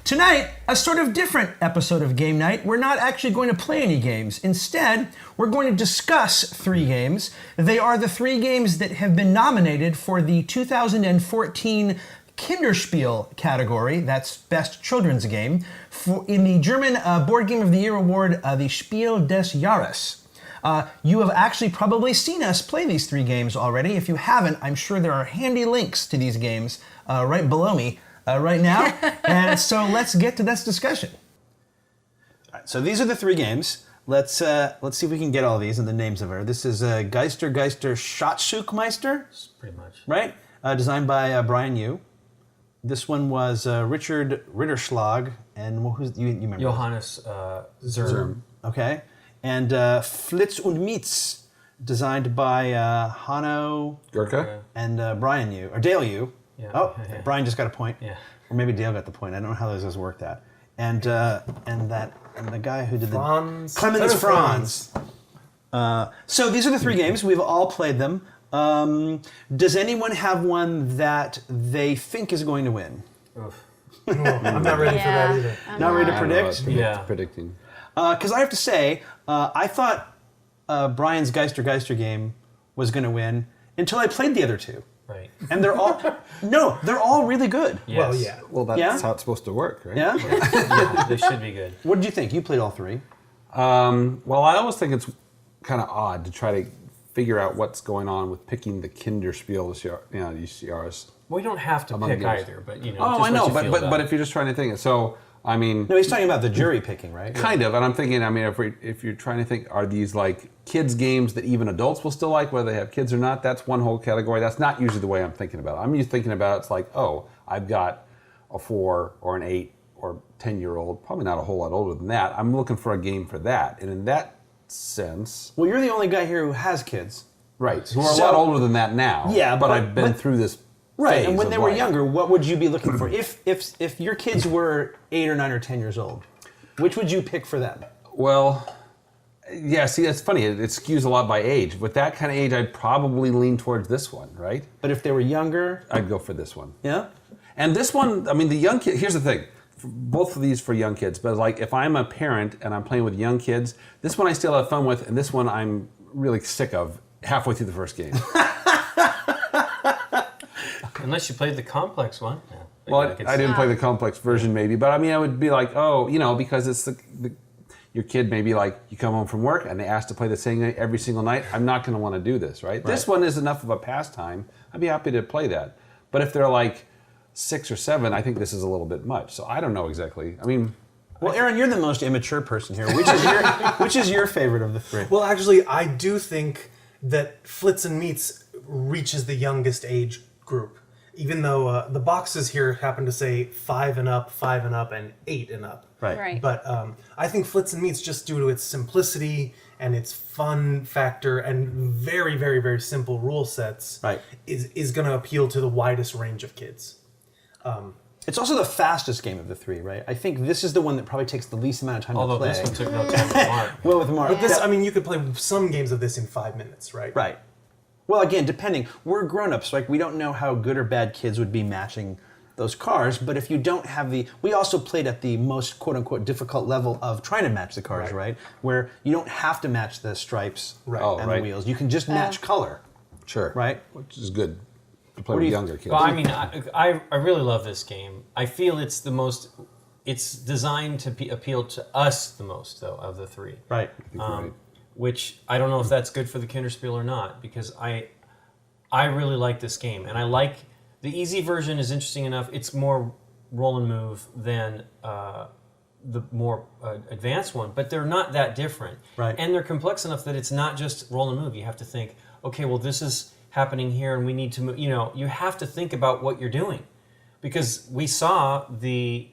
Tonight, a sort of different episode of Game Night. We're not actually going to play any games. Instead, we're going to discuss 3 games. They are the 3 games that have been nominated for the 2014 Kinderspiel category. That's Best Children's Game. In the German Board Game of the Year award, the Spiel des Jahres. You have actually probably seen us play these 3 games already. If you haven't, I'm sure there are handy links to these games right below me. Right now, and so let's get to this discussion. All right, so these are the 3 games. Let's see if we can get all these and the names of it. This is Geister Schatzsuchmeister. Pretty much. Right? Designed by Brian Yu. This one was Richard Ritterschlag, and who's you remember? Johannes Zerm. Okay, and Flizz Miez, designed by Hanno Gurka and Brian Yu or Dale Yu. Yeah. Oh, Brian just got a point. Yeah. Or maybe Dale got the point. I don't know how those guys worked that. And the guy who did Franz. Clemens Franz. So these are the 3 games. We've all played them. Does anyone have one that they think is going to win? I'm not ready for that either. Not ready to predict? Yeah. Predicting. Because I have to say, I thought Brian's Geister game was going to win until I played the other 2. Right. And they're all really good. Yes. Well, yeah. Well, that's Yeah? how it's supposed to work, right? Yeah? Yeah, they should be good. What did you think? You played all 3. Well, I always think it's kind of odd to try to figure out what's going on with picking the Kinderspiel this year, these Jahres. Well, you don't have to Among pick games. either, but just I what know, you feel but about. if you're just trying to think it, so I mean, No, he's talking about the jury picking, right? kind of, and I'm thinking, I mean, if you're trying to think, are these like kids games that even adults will still like, whether they have kids or not? That's one whole category. That's not usually the way I'm thinking about it. I'm usually thinking about it's like, oh, I've got a 4 or an 8 or 10-year-old, probably not a whole lot older than that. I'm looking for a game for that, and in that sense, Well, you're the only guy here who has kids. right, who are a So- lot older than that now. Yeah, but I've been through this. Right, phase and when of they were life. younger, what would you be looking for? If your kids were 8 or 9 or 10 years old, which would you pick for them? Well, yeah, see, that's funny. It skews a lot by age. With that kind of age, I'd probably lean towards this one, right? But if they were younger, I'd go for this one. yeah? And this one, I mean, the young kid, here's the thing. Both of these for young kids, but like if I'm a parent and I'm playing with young kids, this one I still have fun with, and this one I'm really sick of halfway through the first game. Unless you played the complex one. Yeah. Well, I didn't play the complex version maybe, but I mean, I would be like, oh, because it's your kid maybe like, you come home from work and they ask to play the same game every single night. I'm not going to want to do this, right? This one is enough of a pastime. I'd be happy to play that. But if they're like 6 or 7, I think this is a little bit much. So I don't know exactly. I mean... Well, Aaron, you're the most immature person here. Which is your favorite of the 3? Well, actually, I do think that Flitz and Miez reaches the youngest age group. Even though the boxes here happen to say 5 and up, 8 and up. Right. But I think Flitz and Miez, just due to its simplicity and its fun factor and very, very, very simple rule sets, Right. is going to appeal to the widest range of kids. It's also the fastest game of the 3, right? I think this is the one that probably takes the least amount of time Although to play. this one took no time to mark. Well, with Mark. But this, I mean, you could play some games of this in 5 minutes, right? Right. Well, again, depending. We're grown-ups, like we don't know how good or bad kids would be matching those cars, but if you don't have we also played at the most quote-unquote difficult level of trying to match the cars, right? Where you don't have to match the stripes and the wheels. You can just match color. Sure. Right? Which is good to play What do with you- younger kids. But I mean, I really love this game. I feel it's the most. It's designed to appeal to us the most, though, of the 3. Right. Which I don't know if that's good for the Kinderspiel or not, because I really like this game, and I like the easy version is interesting enough. It's more roll and move than the more advanced one, but they're not that different. Right. And they're complex enough that it's not just roll and move. You have to think, okay, well, this is happening here, and we need to move. You have to think about what you're doing, because we saw the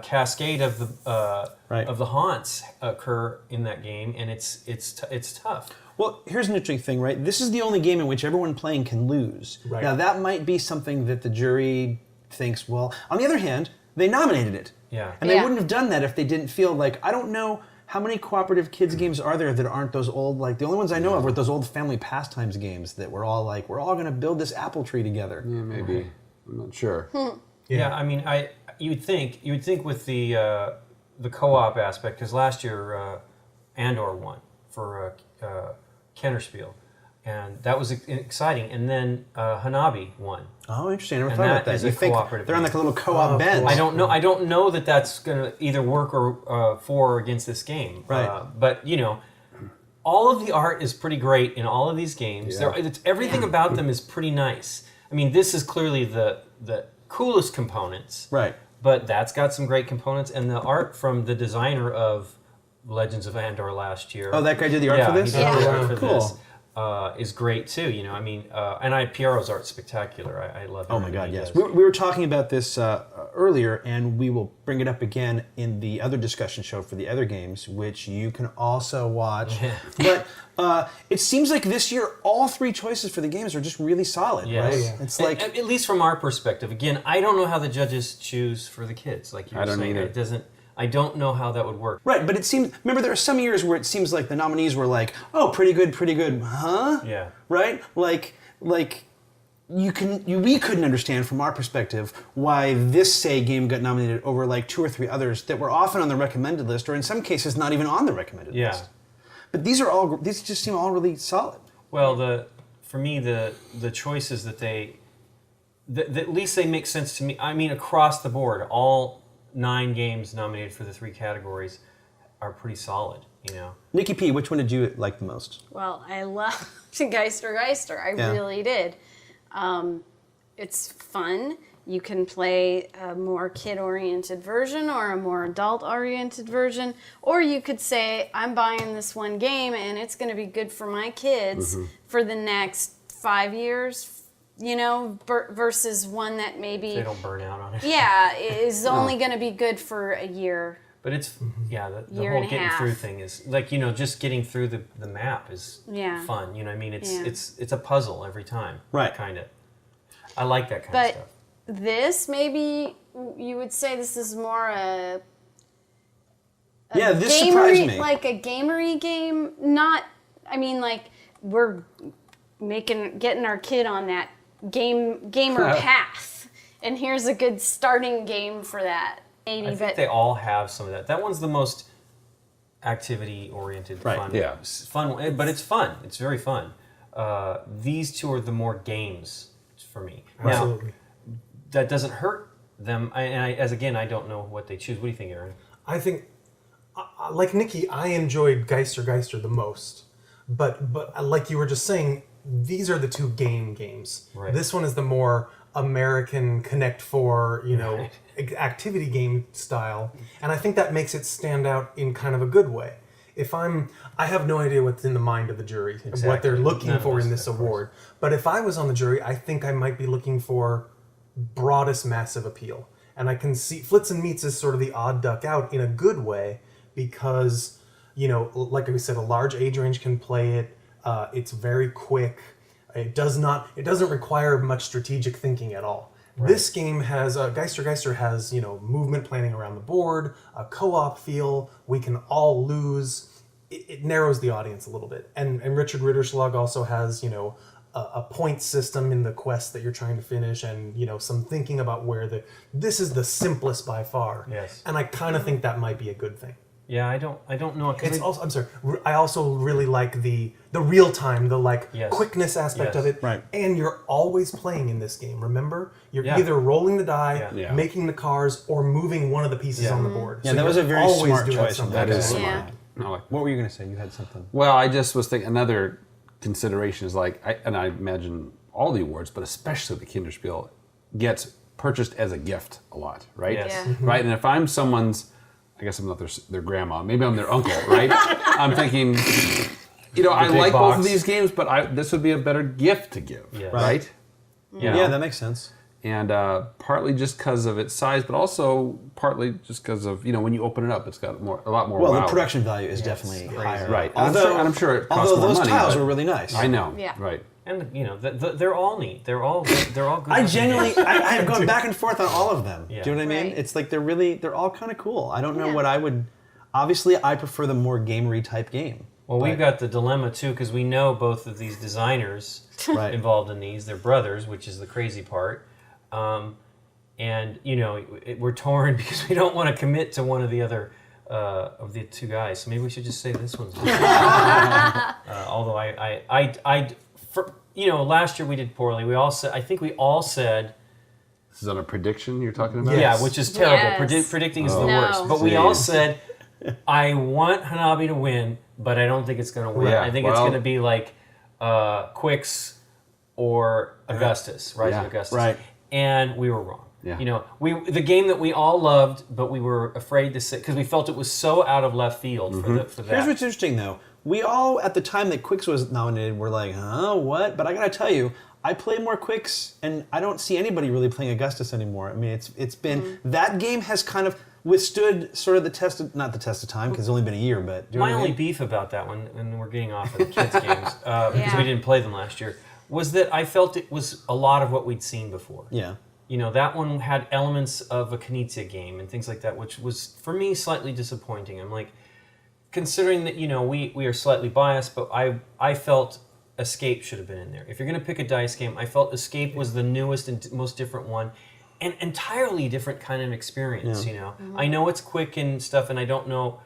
cascade of the haunts occur in that game, and it's tough. Well, here's an interesting thing, right? This is the only game in which everyone playing can lose. Right. Now, that might be something that the jury thinks, well, on the other hand, they nominated it. Yeah. And they wouldn't have done that if they didn't feel like, I don't know how many cooperative kids games are there that aren't those old, like, the only ones I know of are those old family pastimes games that were all like, we're all going to build this apple tree together. Yeah, maybe. I'm not sure. Yeah, I mean, you would think with the co-op aspect, because last year Andor won for Kinderspiel, and that was exciting. And then Hanabi won. Oh, interesting. I never And thought about that that. is You a think cooperative they're on game. like a little co-op bench. I don't know. I don't know that that's going to either work or for or against this game. Right. But all of the art is pretty great in all of these games. Yeah. Everything about them is pretty nice. I mean, this is clearly the coolest components. Right. But that's got some great components, and the art from the designer of Legends of Andor last year. Oh, that guy did the art for this? He did the art for Cool. this. Is great too, and Piero's art's spectacular. I love it. Oh my God, yes. We were talking about this earlier, and we will bring it up again in the other discussion show for the other games, which you can also watch. But it seems like this year, all three choices for the games are just really solid, Yes. right? Yeah. It's like at least from our perspective. Again, I don't know how the judges choose for the kids. Like you were I don't saying, either. I don't know how that would work. right, but it seems. Remember, there are some years where it seems like the nominees were like, "Oh, pretty good, huh?" Yeah. Right, like we couldn't understand from our perspective why this game got nominated over like 2 or 3 others that were often on the recommended list, or in some cases not even on the recommended Yeah. list. But these just seem all really solid. Well, for me, the choices that at least they make sense to me. I mean, across the board, all 9 games nominated for the 3 categories are pretty solid. Nikki P, which one did you like the most? Well, I loved Geister. I Yeah. really did. It's fun. You can play a more kid-oriented version or a more adult-oriented version, or you could say, I'm buying this one game and it's going to be good for my kids for the next 5 years, versus one that maybe They don't burn out on it. is only going to be good for a year. But it's the Year whole and a getting half. through thing is like just getting through the map is Yeah. fun. I mean Yeah. it's a puzzle every time. Right. Kind of. I like that kind of But stuff. this, maybe you would say this is more a This surprised me. like a gamery game. Not, I mean, like we're getting our kid on that gamer path, and here's a good starting game for that. Maybe, I think they all have some of that. That one's the most activity-oriented, Right, fun. yeah. Fun, but it's fun. It's very fun. These 2 are the more games for me. Absolutely. Now, that doesn't hurt them. I don't know what they choose. What do you think, Aaron? I think, like Nikki, I enjoyed Geister the most. But like you were just saying, these are the 2 games. Right. This one is the more American Connect 4, activity game style. And I think that makes it stand out in kind of a good way. I have no idea what's in the mind of the jury, Exactly. what they're looking None of for us, in this of course. award. But if I was on the jury, I think I might be looking for broadest massive appeal. And I can see Flitz and Meets is sort of the odd duck out in a good way because, like we said, a large age range can play it. It's very quick. It doesn't require much strategic thinking at all. Right. This game has Geister has movement planning around the board, a co-op feel. We can all lose. It narrows the audience a little bit. And Richard Ritterschlag also has a point system in the quest that you're trying to finish, and some thinking about this is the simplest by far. Yes. And I kind of think that might be a good thing. Yeah, I don't know. It's also, I'm sorry. I also really like the real time, Yes. quickness aspect Yes. of it. Right. And you're always playing in this game. Remember, you're Yeah. either rolling the die, Yeah. Yeah. making the cars, or moving one of the pieces on the board. Yeah, So that was a you're very always smart doing choice. something. That is Yeah. smart. No, like, What were you going to say? You had something. well, I just was thinking another consideration is and I imagine all the awards, but especially the Kinderspiel, gets purchased as a gift a lot, right? Yes. Yeah. Right, and if I'm someone's, I guess I'm not their grandma, maybe I'm their uncle, right? I'm thinking, I big like both box. of these games, but this would be a better gift to give, Yes. right? Yeah, that makes sense. And partly just because of its size, but also partly just because of when you open it up, it's got a lot more. Well, wow. the production value is definitely crazy. higher. Right. And I'm sure it costs although more those money, tiles but- were really nice. I know. Yeah. Right. And they're all neat. They're all good. I genuinely, I have gone back and forth on all of them. Yeah. Do you know what I mean? Right. It's like they're all kind of cool. I don't know Yeah. what I would. Obviously, I prefer the more gamery type game. Well, we've got the dilemma too because we know both of these designers Right. involved in these. They're brothers, which is the crazy part. and we're torn because we don't want to commit to one of the other of the two guys. So maybe we should just say this one's. Although last year we did poorly. I think we all said. This is on a prediction you're talking about? Yeah, which is terrible. Yes. Predicting is the No. worst. But we all said, I want Hanabi to win, but I don't think it's going to win. Yeah, I think it's going to be like Quicks or Augustus, Rise of Augustus. Right. And we were wrong. Yeah. The game that we all loved, but we were afraid to say, because we felt it was so out of left field for that. Here's what's interesting, though. We all, at the time that Quicks was nominated, were like, huh, what? But I gotta tell you, I play more Quicks, and I don't see anybody really playing Augustus anymore. I mean, it's been, that game has kind of withstood sort of the test of, not the test of time, because it's only been a year, but... do you know My what I only mean? beef about that one, and we're getting off of the kids' games, because we didn't play them last year, was that I felt it was a lot of what we'd seen before. Yeah. That one had elements of a Knizia game and things like that, which was, for me, slightly disappointing. I'm like, considering that, we are slightly biased, but I felt Escape should have been in there. If you're going to pick a dice game, I felt Escape was the newest and most different one. An entirely different kind of experience, I know it's quick and stuff, and I don't know...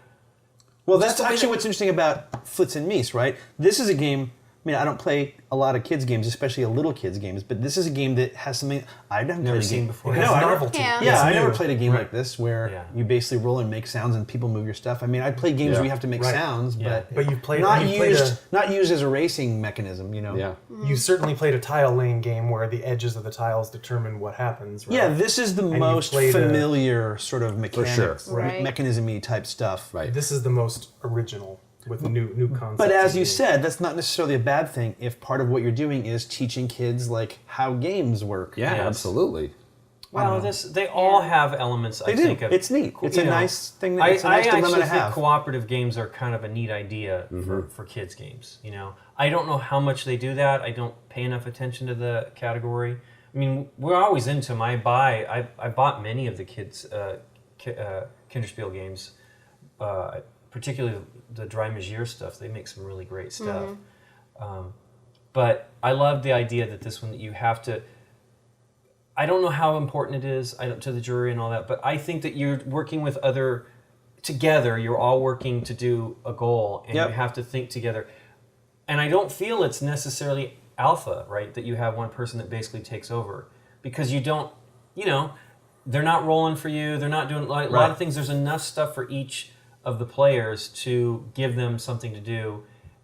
Well, that's actually what's interesting about Flizz and Miez, right? This is a game... I mean, I don't play a lot of kids' games, especially little kids' games, but this is a game that has something I've never seen before. It has novelty. Yeah. I never played a game like this where you basically roll and make sounds and people move your stuff. I mean, I play games where you have to make sounds, but you've played not used as a racing mechanism, Yeah. You certainly played a tile laying game where the edges of the tiles determine what happens, right? Yeah, this is the most played familiar sort of mechanics, sure. Right. mechanism-y type stuff. Right. This is the most original with new concepts. But as you and said, that's not necessarily a bad thing if part of what you're doing is teaching kids like how games work. Yeah, Yes. absolutely. Well, they all have elements, I They do. think. It's neat. It's a nice thing. It's a I nice dilemma actually to think have. cooperative games are kind of a neat idea for kids' games. I don't know how much they do that. I don't pay enough attention to the category. I mean, we're always into them. I bought many of the kids' Kinderspiel games, particularly the Dry Magier stuff. They make some really great stuff. But I love the idea that this one, that you have to... I don't know how important it is to the jury and all that, but I think that you're working with together, you're all working to do a goal, and you have to think together. And I don't feel it's necessarily alpha, right, that you have one person that basically takes over. Because you don't, they're not rolling for you, they're not doing... a lot of things, there's enough stuff for each of the players to give them something to do.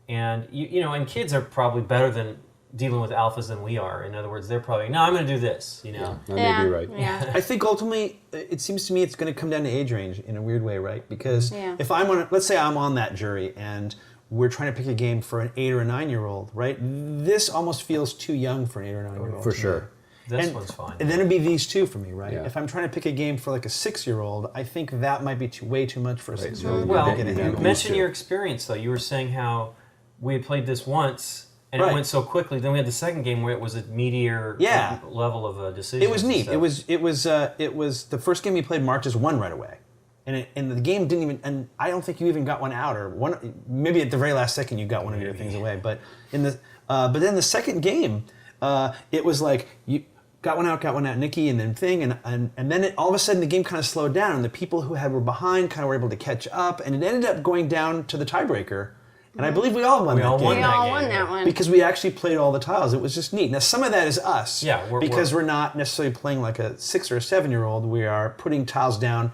And, and kids are probably better than dealing with alphas than we are. In other words, they're probably, no, I'm going to do this, That may be right. Yeah. I think ultimately, it seems to me it's going to come down to age range in a weird way, right? Because if let's say I'm on that jury and we're trying to pick a game for an 8 or a 9-year-old, right? This almost feels too young for an 8 or 9-year-old. For sure. This one's fine. And then it'd be these two for me, right? Yeah. If I'm trying to pick a game for like a 6-year-old, I think that might be way too much for a 6-year-old. Well, to get a handle. mention your experience, though. You were saying how we had played this once, and it went so quickly. Then we had the second game where it was a meteor level of a decision. It was neat. It was the first game you played. Marches won right away, and the game didn't even. And I don't think you even got one out, or one. Maybe at the very last second you got one of your things away. But but then the second game, it was like you got one out, Nikki, and then thing, and then all of a sudden the game kind of slowed down, and the people who were behind kind of were able to catch up, and it ended up going down to the tiebreaker. And I believe we all won that game. We all won that one. Because we actually played all the tiles. It was just neat. Now, some of that is us. Yeah, we're not necessarily playing like a 6 or a 7-year-old. We are putting tiles down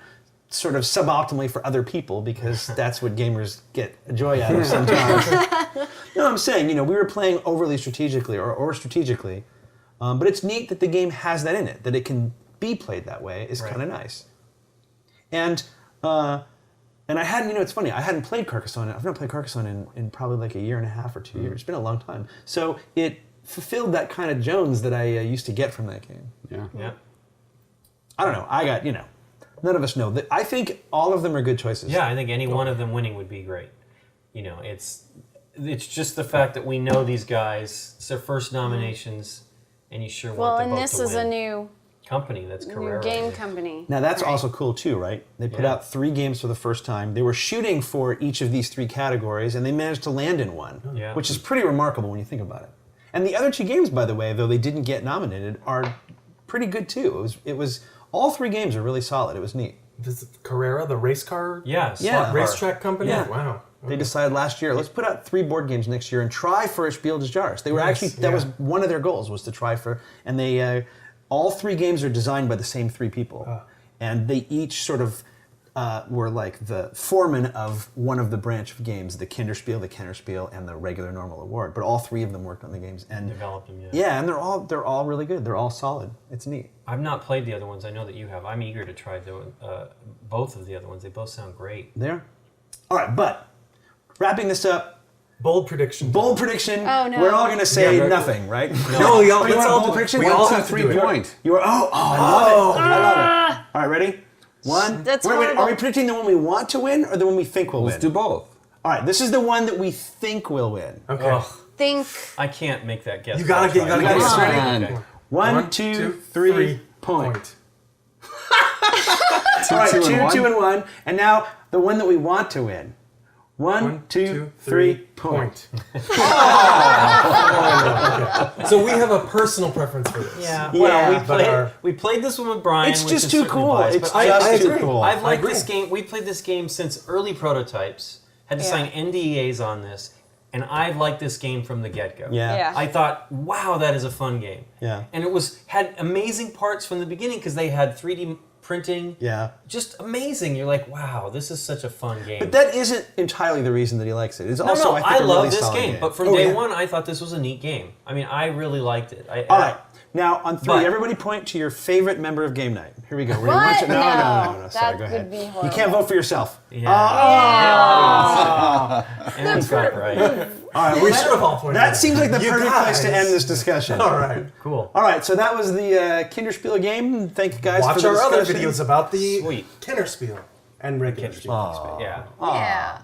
sort of suboptimally for other people because that's what gamers get a joy out of sometimes. No, I'm saying, we were playing overly strategically or strategically. But it's neat that the game has that in it, that it can be played that way is kind of nice. And I hadn't, it's funny, I hadn't played Carcassonne. I've not played Carcassonne in probably like a year and a half or 2 years. It's been a long time. So it fulfilled that kind of Jones that I used to get from that game. Yeah. I don't know. I got, none of us know. I think all of them are good choices. Yeah, I think any one of them winning would be great. It's just the fact that we know these guys. It's their first nominations, and you sure want them both to win. This is a new company that's Carrera. game company. Now that's also cool too, right? They put out 3 games for the first time. They were shooting for each of these 3 categories, and they managed to land in one, which is pretty remarkable when you think about it. And the other 2 games, by the way, though they didn't get nominated, are pretty good too. It was All 3 games are really solid. It was neat. This is Carrera, the race car Yeah. Yeah. slot racetrack company? Yeah. Wow. They decided last year, let's put out 3 board games next year and try for a Spiel des Jahres. They were actually, that was one of their goals, was to try for, and they, all 3 games are designed by the same 3 people. And they each sort of were like the foreman of one of the branch of games, the Kinderspiel, and the regular normal award. But all 3 of them worked on the games and Developed them, yeah. Yeah, and they're all really good. They're all solid. It's neat. I've not played the other ones. I know that you have. I'm eager to try both of the other ones. They both sound great. There. All right, but wrapping this up. Bold prediction. Bold prediction. Oh, no. We're all going to say Yeah, nothing, right? No, we all, You let's want a all bold do it. prediction? We 1, all 2, have to 3 do it. point. You are. I love it. I love it. All right, ready? 1. That's wait, horrible. are we predicting the one we want to win or the one we think will Let's win? do both. All right, this is the one that we think will win. Okay. Ugh, Think. I can't make that guess. You gotta get gotta it. get it. ready. Okay. 1, 2, 3, point. Two, All right, 2, and 1. 2 and 1. And now the one that we want to win. 1, 2, 3, point. So we have a personal preference for this. Yeah. Yeah, Well, but we played this one with Brian. It's which just is too certainly cool. biased, It's but just too agree. cool. I've liked agree. this game. We played this game since early prototypes. Had to Yeah. sign NDAs on this, and I've liked this game from the get-go. Yeah. Yeah. I thought, wow, that is a fun game. Yeah. And it had amazing parts from the beginning because they had 3D printing. Yeah. Just amazing. You're like, wow, this is such a fun game. But that isn't entirely the reason that he likes it. It's no, also, no, I think, I a love really this solid game. But from Oh, day yeah. one, I thought this was a neat game. I mean, I really liked it. All right. Now, on 3, But- everybody point to your favorite member of Game Night. Here we go. We're What? gonna watch it. No. No, Sorry, that go ahead. would be You horrible. can't vote for yourself. Yeah. Yeah. And he's got it right. All right, We should have all pointed that out. seems like the You perfect place to guys. end this discussion. All right. Cool. All right, so that was the Kinderspiel game. Thank you guys for Watch the our other discussion. videos about the Sweet. Kinderspiel and regular Spiel. Yeah. Yeah.